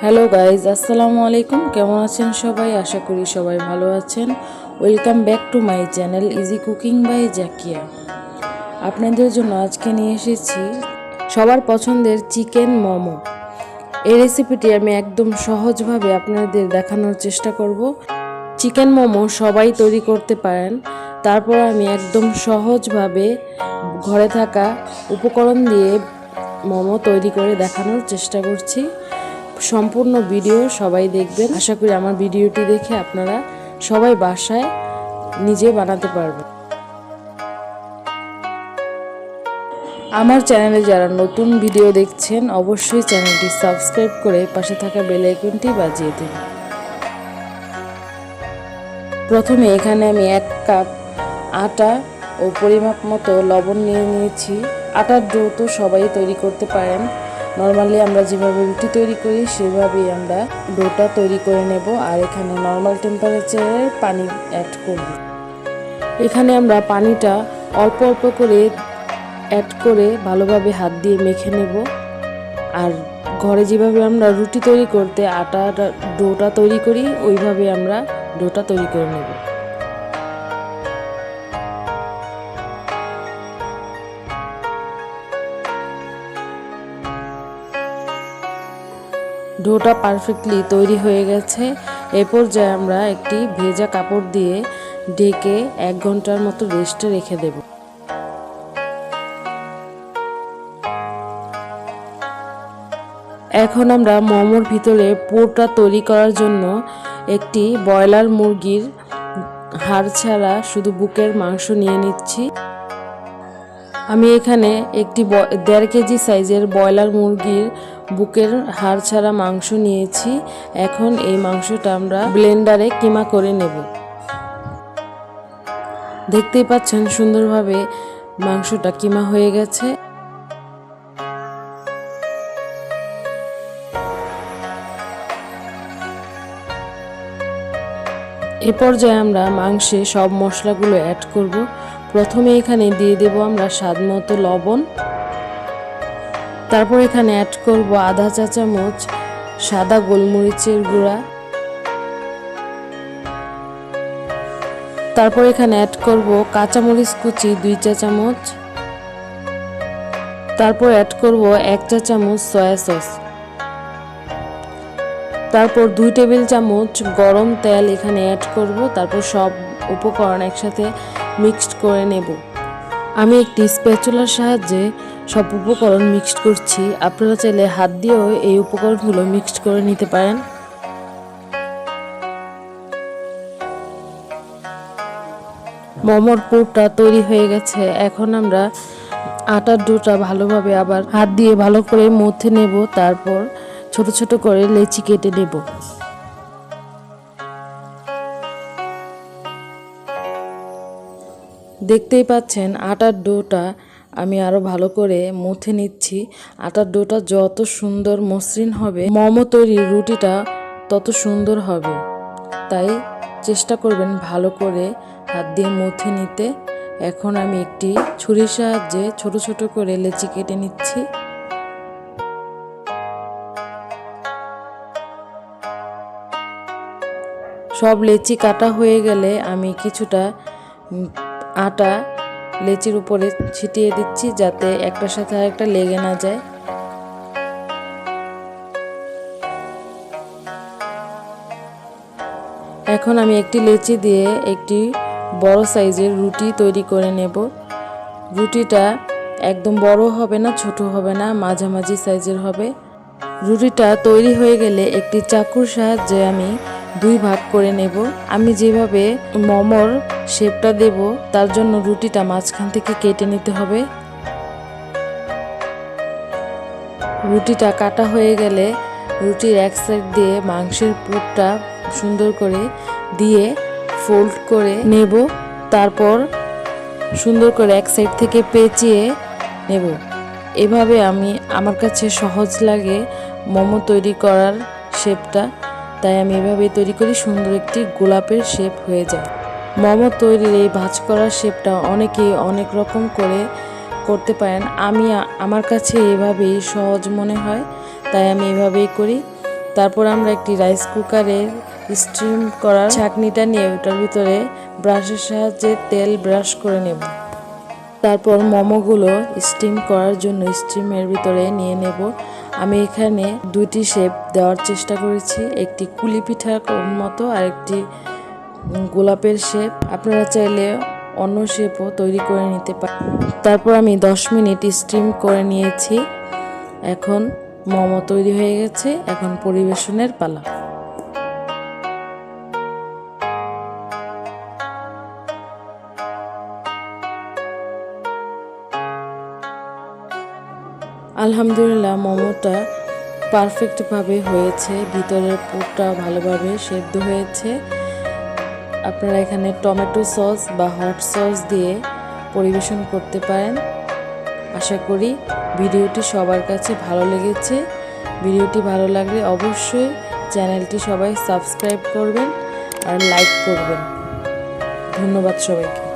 Hello guys, আসসালামু আলাইকুম। কেমন আছেন সবাই? আশা করি সবাই ভালো আছেন। Welcome back to my channel easy cooking by Zakia. আপনাদের জন্য আজকে নিয়ে এসেছি সবার পছন্দের চিকেন মোমো। এই রেসিপিটি আমি একদম সহজভাবে আপনাদের দেখানোর চেষ্টা করব। চিকেন মোমো সবাই তৈরি করতে পারেন, তারপর আমি একদম সহজভাবে ঘরে থাকা উপকরণ দিয়ে মোমো তৈরি করে দেখানোর চেষ্টা করছি। সম্পূর্ণ ভিডিও সবাই দেখবেন। আশা করি আমার ভিডিওটি দেখে আপনারা সবাই বাসায় নিজে বানাতে পারবেন। আমার চ্যানেলে যারা নতুন ভিডিও দেখছেন অবশ্যই চ্যানেলটি সাবস্ক্রাইব করে পাশে থাকা বেল আইকনটি বাজিয়ে দিন। প্রথমে এখানে আমি 1 কাপ আটা ও পরিমাপ মতো লবণ নিয়ে নিয়েছি। আটার ডো তো সবাই তৈরি করতে পারেন। নর্মালি আমরা যেভাবে রুটি তৈরি করি সেভাবেই আমরা ডোটা তৈরি করে নেব। আর এখানে নর্মাল টেম্পারেচারের পানি অ্যাড করব। এখানে আমরা পানিটা অল্প অল্প করে অ্যাড করে ভালোভাবে হাত দিয়ে মেখে নেব। আর ঘরে যেভাবে আমরা রুটি তৈরি করতে আটার ডোটা তৈরি করি ওইভাবে আমরা ডোটা তৈরি করে নেব। ডোটা পারফেক্টলি তৈরি হয়ে গেছে। এ পর্যায়ে আমরা একটি ভেজা কাপড় দিয়ে ঢেকে 1 ঘন্টার মতো রেস্টে রেখে দেব। এখন আমরা মোমোর ভিতরে পুরটা তৈরি করার জন্য একটি ব্রয়লার মুরগির হাড় ছাড়া শুধু বুকের মাংস নিয়ে নিচ্ছি। আমি এখানে একটি 1.5 কেজি সাইজের ব্রয়লার মুরগির বুকের হাড় ছাড়া মাংস নিয়েছি। এখন এই মাংসটা আমরা ব্লেন্ডারে কিমা করে নেব। দেখতেই পাচ্ছেন সুন্দরভাবে মাংসটা কিমা হয়ে গেছে। এ পর্যায়ে আমরা মাংসে সব মশলাগুলো অ্যাড করব। প্রথমে এখানে দিয়ে দেব আমরা স্বাদ মতো লবণ। তারপর এখানে অ্যাড করব আধা চা চামচ সাদা গোলমরিচের গুঁড়া। তারপর এখানে অ্যাড করব কাঁচামরিচ কুচি 2 চা চামচ। তারপর অ্যাড করব 1 চা চামচ সয়া সস। তারপর 2 টেবিল চামচ গরম তেল এখানে অ্যাড করব। তারপর সব উপকরণ একসাথে মিক্সড করে নেব। আমি একটি স্প্যাচুলার সাহায্যে সব উপকরণ মিক্সড করছি। আপনারা চাইলে হাত দিয়েও এই উপকরণগুলো মিক্সড করে নিতে পারেন। মোমোর পুরটা তৈরি হয়ে গেছে। এখন আমরা আটার ডোটা ভালোভাবে আবার হাত দিয়ে ভালো করে মথে নেব। তারপর ছোট ছোট করে লেচি কেটে নেব। দেখতেই পাচ্ছেন আটার ডোটা আমি আরো ভালো করে মথে নিচ্ছি। আটার ডোটা যত সুন্দর মসৃণ হবে মোমো তৈরির রুটিটা তত সুন্দর হবে। তাই চেষ্টা করবেন ভালো করে হাত দিয়ে মথে নিতে। এখন আমি একটি ছুরির সাহায্যে ছোট ছোট করে লেচি কেটে নিচ্ছি। সব লেচি কাটা হয়ে গেলে আমি কিছুটা আটা লেচির উপরে ছিটিয়ে দিচ্ছি যাতে একটার সাথে আরেকটা লেগে না যায়। এখন আমি একটি লেচি দিয়ে একটি বড় সাইজের রুটি তৈরি করে নেব। রুটিটা একদম বড় হবে না, ছোট হবে না, মাঝামাঝি সাইজের হবে। রুটিটা তৈরি হয়ে গেলে একটি চাকুর সাহায্যে আমি 2 ভাগ করে নেব। আমি যেভাবে মোমোর শেপটা দেব তার জন্য রুটিটা মাঝখান থেকে কেটে নিতে হবে। রুটিটা কাটা হয়ে গেলে রুটির এক সাইড দিয়ে মাংসের পুরটা সুন্দর করে দিয়ে ফোল্ড করে নেব। তারপর সুন্দর করে এক সাইড থেকে পেঁচিয়ে নেব। এভাবে আমার কাছে সহজ লাগে মোমো তৈরি করার শেপটা, তাই আমি এভাবেই তৈরি করি। সুন্দর একটি গোলাপের শেপ হয়ে যায়। মোমো তৈরির এই ভাঁজ করার শেপটা অনেকেই অনেক রকম করে করতে পারেন। আমার কাছে এভাবেই সহজ মনে হয়, তাই আমি এভাবেই করি। তারপর আমরা একটি রাইস কুকারে স্টিম করার ছাঁকনিটা নিয়ে ওটার ভিতরে ব্রাশের সাহায্যে তেল ব্রাশ করে নেব। তারপর মোমোগুলো স্টিম করার জন্য স্টিমের ভিতরে নিয়ে নেব। আমি এখানে দুইটি শেপ দেওয়ার চেষ্টা করেছি, একটি কুলি পিঠার মতো আর একটি গোলাপের শেপ। আপনারা চাইলে অন্য শেপও তৈরি করে নিতে পারেন। তারপর আমি 10 মিনিট স্টিম করে নিয়েছি। এখন মোমো তৈরি হয়ে গেছে, এখন পরিবেশনের পালা। আলহামদুলিল্লাহ মোমোটা পারফেক্টভাবে হয়েছে, ভিতরের পুরটা ভালোভাবে সেদ্ধ হয়েছে। আপনারা এখানে টমেটো সস বা হট সস দিয়ে পরিবেশন করতে পারেন। আশা করি ভিডিওটি সবার কাছে ভালো লেগেছে। ভিডিওটি ভালো লাগলে অবশ্যই চ্যানেলটি সবাই সাবস্ক্রাইব করবেন আর লাইক করবেন। ধন্যবাদ সবাইকে।